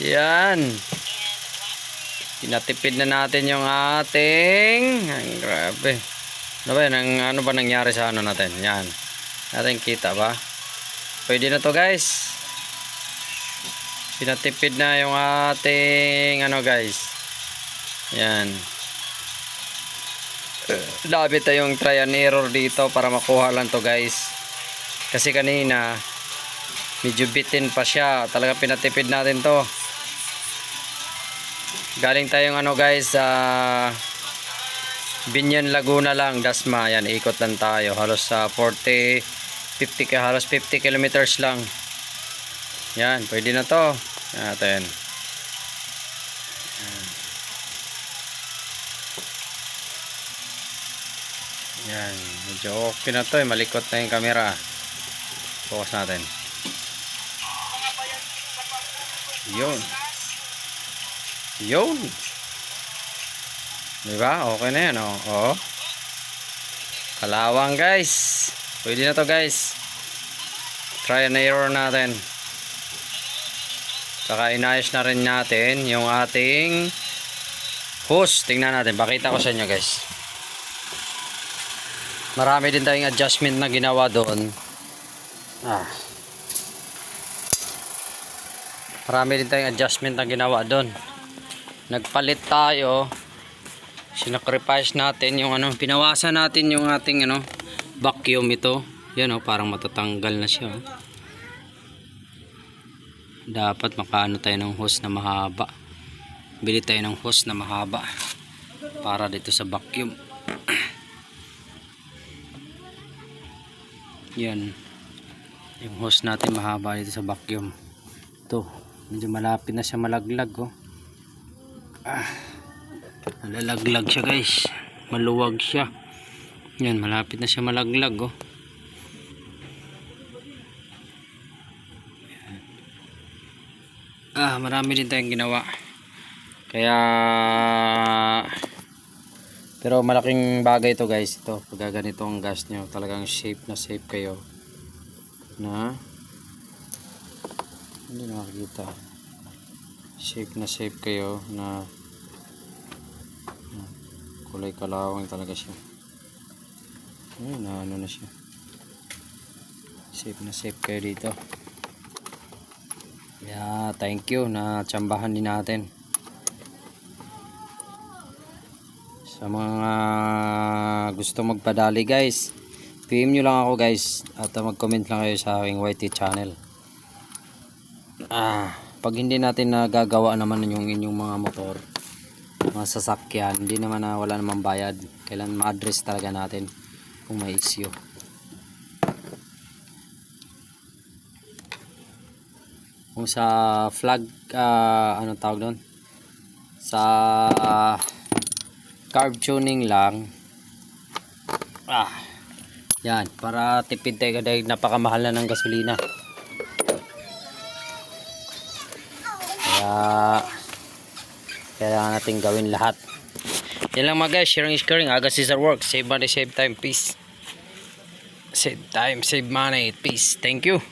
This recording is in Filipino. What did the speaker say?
Yan. Pinatipid na natin yung ating... Ay, grabe. Ano ba nangyari sa ano natin? Yan. Natin kita ba? Pwede na to guys. Pinatipid na yung ating ano guys. Yan. Dami tayong try and error dito para makuha lang to guys. Kasi kanina medyo bitin pa siya. Talaga pinatipid natin to. Galing tayong ano guys sa Binyan Laguna lang, Dasma. Yan, ikot lang tayo. Halos sa 50 kilometers lang. Yan, pwede na to. Natin. Yan, medyo okay na to. Malikot na yung camera. Focus natin. Yun. Yun. Diba? Okay na yan, oh. Oh. Kalawang guys. Pwede na to guys. Try and error natin. Saka inayos na rin natin yung ating hose. Tingnan natin. Pakita ko sa inyo guys. Marami din tayong adjustment na ginawa doon. Marami din tayong adjustment na ginawa doon. Nagpalit tayo. Sinacrifice natin yung ano, pinawasan natin yung ating ano, vacuum ito. Yan oh, parang matatanggal na siya. Oh. Dapat makaano tayo ng hose na mahaba. Bili tayo ng hose na mahaba para dito sa vacuum. Yan. Yung hose natin mahaba dito sa vacuum. Ito, medyo malapit na siya malaglag oh. Nalalaglag siya guys. Maluwag siya. Yan, malapit na siya malaglag oh. Marami din tayong ginawa. Kaya pero malaking bagay ito guys. Ito, pag ganito ang gas nyo, talagang safe na safe kayo. Na hindi nakakita. Safe na safe kayo na kulay kalawang talaga siya. Ayun, ano na siya. Safe na safe kayo dito. Yeah, thank you na tsambahan din natin. Sa mga gusto magpadali guys, PM nyo lang ako guys at mag-comment lang kayo sa aking YT channel. Pag hindi natin nagagawa naman yung inyong mga motor, mga sasakyan, hindi naman wala namang bayad. Kailan ma-address talaga natin kung may issue. Kung sa flag, ano tawag doon? Sa carb tuning lang. Yan, para tipid tayo dahil napakamahal na ng gasolina. Kaya natin gawin lahat. Yan lang mga guys, sharing is caring. Aga Cesar work. Save money, save time, peace. Save time, save money, peace. Thank you.